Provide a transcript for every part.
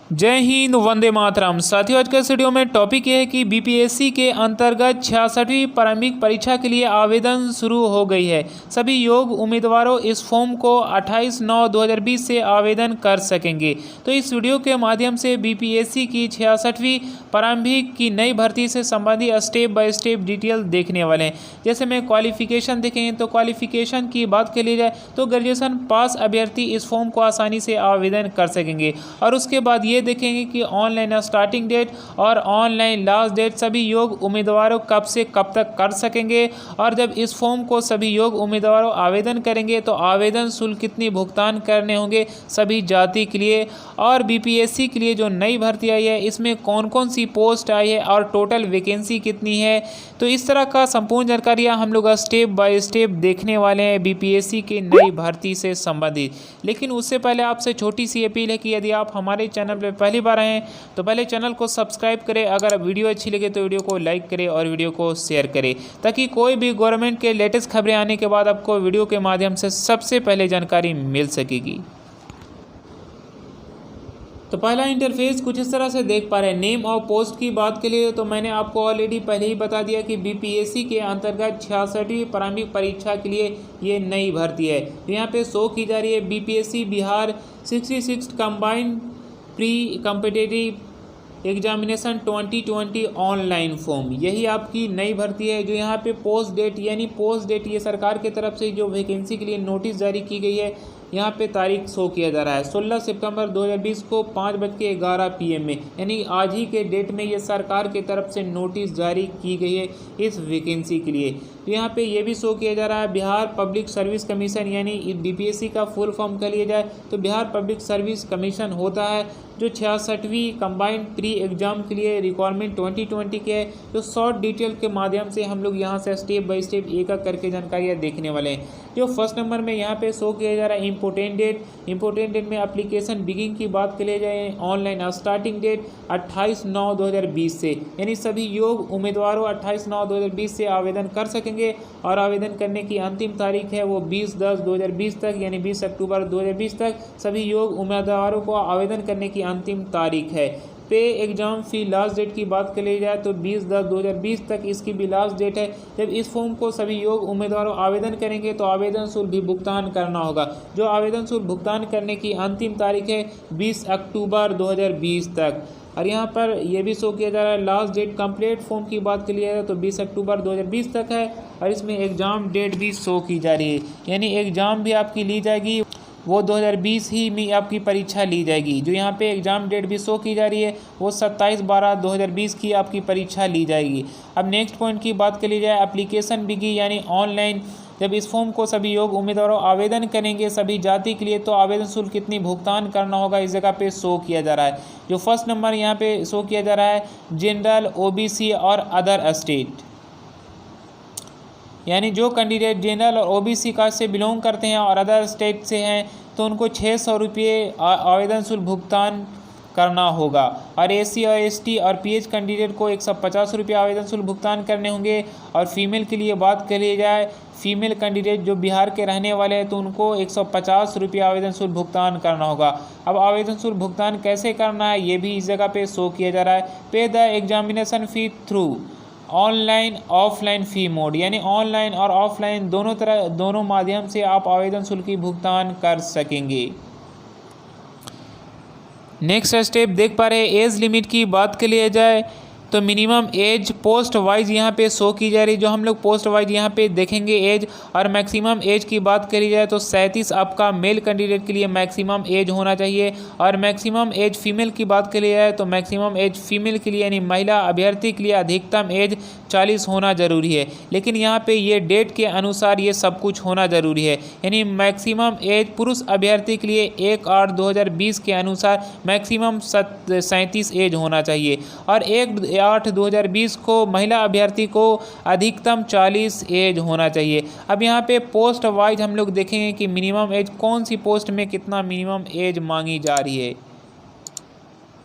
जय हिंद, वंदे मातरम। साथियों, आज के इस वीडियो में टॉपिक ये है कि बीपीएससी के अंतर्गत 66वीं प्रारंभिक परीक्षा के लिए आवेदन शुरू हो गई है। सभी योग्य उम्मीदवारों इस फॉर्म को 28/9/2020 से आवेदन कर सकेंगे। तो इस वीडियो के माध्यम से बीपीएससी की 66वीं प्रारंभिक की नई भर्ती से संबंधित स्टेप बाय स्टेप डिटेल देखने वाले हैं। जैसे में क्वालिफिकेशन देखेंगे तो क्वालिफिकेशन की बात कर ली जाए तो ग्रेजुएशन पास अभ्यर्थी इस फॉर्म को आसानी से आवेदन कर सकेंगे। और उसके बाद ये देखेंगे कि ऑनलाइन स्टार्टिंग डेट और ऑनलाइन लास्ट डेट सभी योग्य उम्मीदवारों कब से कब तक कर सकेंगे। और जब इस फॉर्म को सभी योग्य उम्मीदवारों आवेदन करेंगे तो आवेदन शुल्क कितनी भुगतान करने होंगे सभी जाति के लिए। और बीपीएससी के लिए जो नई भर्ती आई है इसमें कौन कौन सी पोस्ट आई है और टोटल वैकेंसी कितनी है। तो इस तरह का संपूर्ण जानकारियाँ हम लोग स्टेप बाय स्टेप देखने वाले हैं बीपीएससी की नई भर्ती से संबंधित। लेकिन उससे पहले आपसे छोटी सी अपील है कि यदि आप हमारे चैनल पर पहली बार आए हैं तो पहले चैनल को सब्सक्राइब करें। अगर वीडियो अच्छी लगे तो वीडियो को लाइक करें और वीडियो को शेयर करें, ताकि कोई भी गवर्नमेंट के लेटेस्ट खबरें आने के बाद आपको वीडियो के माध्यम से सबसे पहले जानकारी मिल सकेगी। तो पहला इंटरफेस कुछ इस तरह से देख पा रहे हैं। नेम और पोस्ट की बात के लिए तो मैंने आपको ऑलरेडी पहले ही बता दिया कि बीपीएससी के अंतर्गत 66वीं प्रारंभिक परीक्षा के लिए ये नई भर्ती है। तो यहाँ पे शो की जा रही है BPSC Bihar 66 combined pre competitive examination 2020 online form. यही आपकी नई भर्ती है। जो यहाँ पे पोस्ट डेट यानी पोस्ट डेट ये सरकार की तरफ से जो वैकेंसी के लिए नोटिस जारी की गई है, यहाँ पे तारीख शो किया जा रहा है 16 सितंबर 2020 को 5:11 PM में, यानी आज ही के डेट में ये सरकार की तरफ से नोटिस जारी की गई है इस वैकेंसी के लिए। तो यहाँ पे ये भी शो किया जा रहा है बिहार पब्लिक सर्विस कमीशन, यानी बीपीएससी का फुल फॉर्म कर लिया जाए तो बिहार पब्लिक सर्विस कमीशन होता है, जो 66वीं कंबाइंड प्री एग्जाम के लिए रिक्वायरमेंट 2020 के है। तो शॉर्ट डिटेल के माध्यम से हम लोग यहाँ से स्टेप बाय स्टेप एक एक करके जानकारियाँ देखने वाले हैं। जो फर्स्ट नंबर में यहाँ पे शो किया जा रहा है इम्पोर्टेंट डेट में एप्लीकेशन बिगिनिंग की बात कर ले जाए ऑनलाइन स्टार्टिंग डेट 28/9/2020 से, यानी सभी योग्य उम्मीदवारों 28/9/2020 से आवेदन कर सकेंगे। और आवेदन करने की अंतिम तारीख है वो 20/10/2020 तक, यानी 20 अक्टूबर 2020 तक सभी योग्य उम्मीदवारों को आवेदन करने की अंतिम तारीख है। पे एग्जाम फी लास्ट डेट की बात कर ली जाए तो 20/10/2020 तक इसकी भी लास्ट डेट है। जब इस फॉर्म को सभी योग्य उम्मीदवारों आवेदन करेंगे तो आवेदन शुल्क भी भुगतान करना होगा। जो आवेदन शुल्क भुगतान करने की अंतिम तारीख है 20 अक्टूबर 2020 तक। और यहाँ पर यह भी शो किया जा रहा है लास्ट डेट कंप्लीट फॉर्म की बात कर लिया जाए तो 20 अक्टूबर 2020 तक है। और इसमें एग्ज़ाम डेट भी शो की जा रही है, यानी एग्ज़ाम भी आपकी ली जाएगी वो 2020 ही में आपकी परीक्षा ली जाएगी। जो यहाँ पे एग्ज़ाम डेट भी शो की जा रही है वो 27/12/2020 की आपकी परीक्षा ली जाएगी। अब नेक्स्ट पॉइंट की बात कर ली जाए एप्लीकेशन बिगी, यानी ऑनलाइन जब इस फॉर्म को सभी योग्य उम्मीदवारों आवेदन करेंगे सभी जाति के लिए तो आवेदन शुल्क कितनी भुगतान करना होगा इस जगह पे शो किया जा रहा है। जो फर्स्ट नंबर यहाँ पे शो किया जा रहा है जनरल, ओबीसी और अदर स्टेट, यानी जो कैंडिडेट जनरल और ओबीसी कास्ट से बिलोंग करते हैं और अदर स्टेट से हैं तो उनको 600 रुपये आवेदन शुल्क भुगतान करना होगा। और एससी और एसटी और पीएच कैंडिडेट को 150 रुपये आवेदन शुल्क भुगतान करने होंगे। और फीमेल के लिए बात कर ली जाए, फीमेल कैंडिडेट जो बिहार के रहने वाले हैं तो उनको 150 रुपये आवेदन शुल्क भुगतान करना होगा। अब आवेदन शुल्क भुगतान कैसे करना है ये भी इस जगह पे शो किया जा रहा है। पे the examination fee through online offline fee mode, यानी ऑनलाइन और ऑफलाइन दोनों माध्यम से आप आवेदन शुल्क की भुगतान कर सकेंगे। नेक्स्ट स्टेप देख पा रहे हैं एज लिमिट की बात के लिए जाए तो मिनिमम एज पोस्ट वाइज यहाँ पे शो की जा रही है। जो हम लोग पोस्ट वाइज यहाँ पे देखेंगे एज, और मैक्सिमम एज की बात करी जाए तो 37 आपका मेल कैंडिडेट के लिए मैक्सिमम एज होना चाहिए। और मैक्सिमम एज फीमेल की बात करी जाए तो मैक्सिमम एज फीमेल के लिए यानी महिला अभ्यर्थी के लिए अधिकतम एज 40 होना ज़रूरी है। लेकिन यहाँ पे ये डेट के अनुसार ये सब कुछ होना ज़रूरी है, यानी मैक्सिमम एज पुरुष अभ्यर्थी के लिए 1/8/2020 के अनुसार मैक्सिमम 37 एज होना चाहिए। और 1/8/2020 को महिला अभ्यर्थी को अधिकतम 40 एज होना चाहिए। अब यहाँ पे पोस्ट वाइज हम लोग देखेंगे कि मिनिमम एज कौन सी पोस्ट में कितना मिनिमम एज मांगी जा रही है।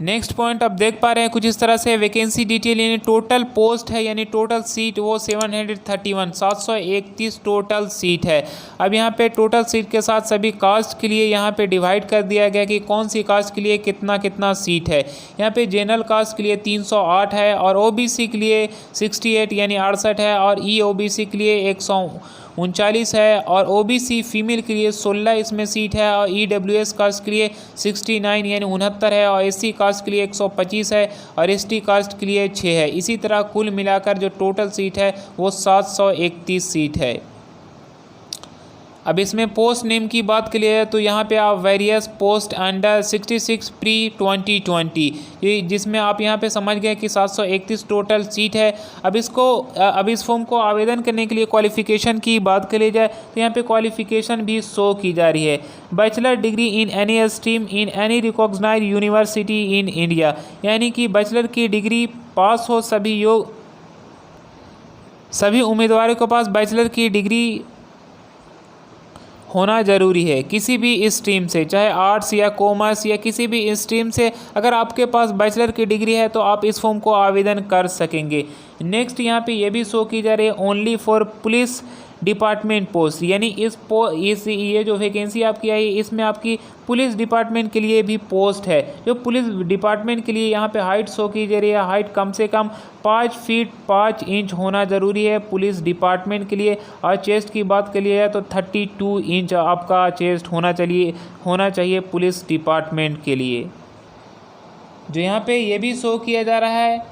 नेक्स्ट पॉइंट आप देख पा रहे हैं कुछ इस तरह से वैकेंसी डिटेल, यानी टोटल पोस्ट है यानी टोटल सीट वो 731 टोटल सीट है। अब यहाँ पे टोटल सीट के साथ सभी कास्ट के लिए यहाँ पे डिवाइड कर दिया गया कि कौन सी कास्ट के लिए कितना कितना सीट है। यहाँ पे जनरल कास्ट के लिए 308 है और ओबीसी के लिए 68 यानी 68 है और ईओबीसी के लिए 139 है और ओबीसी फीमेल के लिए 16 इसमें सीट है और ईडब्ल्यूएस कास्ट के लिए 69 यानी 69 है और एससी कास्ट के लिए 125 है और एसटी कास्ट के लिए 6 है। इसी तरह कुल मिलाकर जो टोटल सीट है वो 731 सीट है। अब इसमें पोस्ट नेम की बात के लिए तो यहाँ पे आप वेरियस पोस्ट अंडर 66 प्री 2020 ये जिसमें आप यहाँ पे समझ गए कि 731 टोटल सीट है। अब इस फॉर्म को आवेदन करने के लिए क्वालिफ़िकेशन की बात कर ली जाए तो यहाँ पे क्वालिफ़िकेशन भी शो की जा रही है। Bachelor degree in any stream in any recognised university in India, यानी कि बैचलर की डिग्री पास हो सभी उम्मीदवारों के पास बैचलर की डिग्री होना ज़रूरी है किसी भी स्ट्रीम से, चाहे आर्ट्स या कॉमर्स या किसी भी स्ट्रीम से। अगर आपके पास बैचलर की डिग्री है तो आप इस फॉर्म को आवेदन कर सकेंगे। नेक्स्ट यहाँ पे ये भी शो की जा रही है only for police department post, यानी ये जो वैकेंसी आपकी आई इसमें आपकी पुलिस डिपार्टमेंट के लिए भी पोस्ट है। जो पुलिस डिपार्टमेंट के लिए यहाँ पे हाइट शो की जा रही है, हाइट कम से कम 5 फीट 5 इंच होना ज़रूरी है पुलिस डिपार्टमेंट के लिए। और चेस्ट की बात करिए तो 32 इंच आपका चेस्ट होना चाहिए पुलिस डिपार्टमेंट के लिए। जो यहाँ पे ये भी शो किया जा रहा है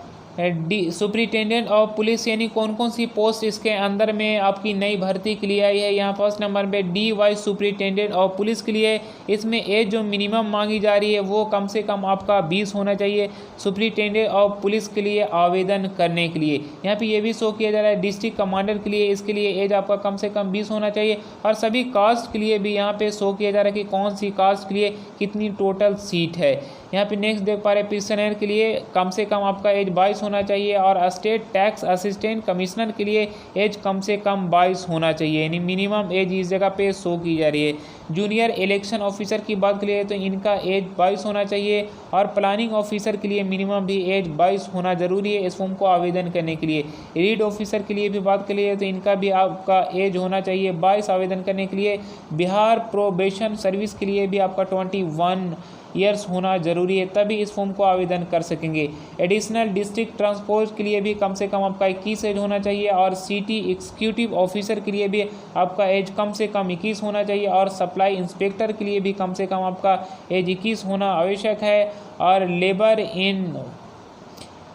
सुपरिटेंडेंट ऑफ पुलिस, यानी कौन कौन सी पोस्ट इसके अंदर में आपकी नई भर्ती के लिए आई है। यहाँ फर्स्ट नंबर पे D vice superintendent of police के लिए इसमें एज जो मिनिमम मांगी जा रही है वो कम से कम आपका 20 होना चाहिए सुपरिटेंडेंट ऑफ पुलिस के लिए आवेदन करने के लिए। यहाँ पे ये भी शो किया जा रहा है डिस्ट्रिक्ट कमांडर के लिए, इसके लिए एज आपका कम से कम 20 होना चाहिए। और सभी कास्ट के लिए भी यहाँ पे शो किया जा रहा है कि कौन सी कास्ट के लिए कितनी टोटल सीट है। यहाँ पे नेक्स्ट देख पा रहे हैं पेंशनर के लिए कम से कम आपका एज 22 होना चाहिए और स्टेट टैक्स असिस्टेंट कमिश्नर के लिए एज कम से कम 22 होना चाहिए, यानी मिनिमम एज इस जगह पे शो की जा रही है। जूनियर इलेक्शन ऑफिसर की बात करिए तो इनका एज 22 होना चाहिए और प्लानिंग ऑफिसर के लिए मिनिमम भी एज 22 होना ज़रूरी है इस फॉर्म को आवेदन करने के लिए। रीड ऑफिसर के लिए भी बात करिए तो इनका भी आपका एज होना चाहिए 22 आवेदन करने के लिए। बिहार प्रोबेशन सर्विस के लिए भी आपका 21 ईयर्स होना ज़रूरी है, तभी इस फॉर्म को आवेदन कर सकेंगे। एडिशनल डिस्ट्रिक्ट ट्रांसपोर्ट के लिए भी कम से कम आपका 21 एज होना चाहिए और सिटी एग्जीक्यूटिव ऑफिसर के लिए भी आपका एज कम से कम 21 होना चाहिए और सप्लाई इंस्पेक्टर के लिए भी कम से कम आपका एज 21 होना आवश्यक है। और लेबर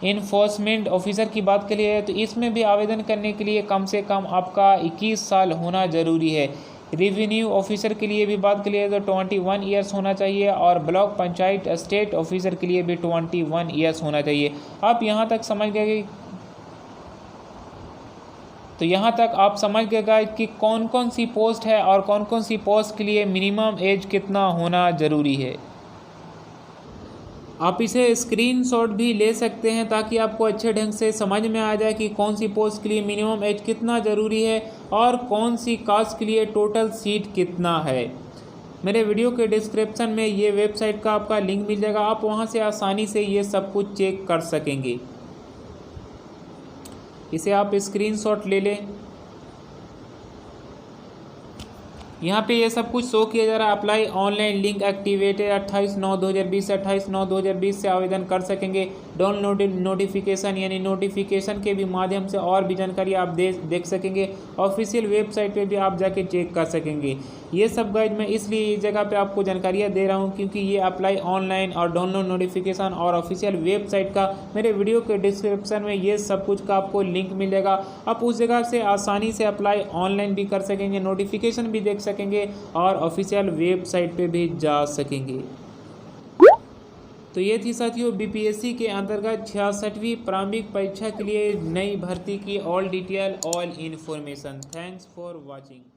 इन्फोर्समेंट ऑफिसर की बात करिए तो इसमें भी आवेदन करने के लिए कम से कम आपका 21 साल होना ज़रूरी है। रेवेन्यू ऑफिसर के लिए भी बात करिए तो 21 ईयर्स होना चाहिए और ब्लॉक पंचायत स्टेट ऑफिसर के लिए भी 21 ईयर्स होना चाहिए। आप यहाँ तक समझ गए तो यहाँ तक आप समझ गए कि कौन कौन सी पोस्ट है और कौन कौन सी पोस्ट के लिए मिनिमम एज कितना होना ज़रूरी है। आप इसे स्क्रीनशॉट भी ले सकते हैं ताकि आपको अच्छे ढंग से समझ में आ जाए कि कौन सी पोस्ट के लिए मिनिमम एज कितना ज़रूरी है और कौन सी कास्ट के लिए टोटल सीट कितना है। मेरे वीडियो के डिस्क्रिप्शन में ये वेबसाइट का आपका लिंक मिल जाएगा, आप वहां से आसानी से ये सब कुछ चेक कर सकेंगे। इसे आप स्क्रीनशॉट ले लें। यहाँ पे ये सब कुछ शो किया जा रहा है। अप्लाई ऑनलाइन लिंक एक्टिवेटेड 28/9/2020 से 28/9/2020 से आवेदन कर सकेंगे। डाउनलोड नोटिफिकेशन यानी नोटिफिकेशन के भी माध्यम से और भी जानकारी आप देख सकेंगे। ऑफिशियल वेबसाइट पे भी आप जाके चेक कर सकेंगे। ये सब गाइड मैं इसलिए इस जगह पे आपको जानकारियाँ दे रहा हूँ क्योंकि ये अप्लाई ऑनलाइन और डाउनलोड नोटिफिकेशन और ऑफिशियल वेबसाइट का मेरे वीडियो के डिस्क्रिप्शन में ये सब कुछ का आपको लिंक मिल जाएगा। आप उस जगह से आसानी से अप्लाई ऑनलाइन भी कर सकेंगे, नोटिफिकेशन भी देख सकेंगे और ऑफिशियल वेबसाइट पे भी जा सकेंगे। तो ये थी साथियों बीपीएससी के अंतर्गत 66वीं प्रारंभिक परीक्षा के लिए नई भर्ती की all detail all information. Thanks for watching.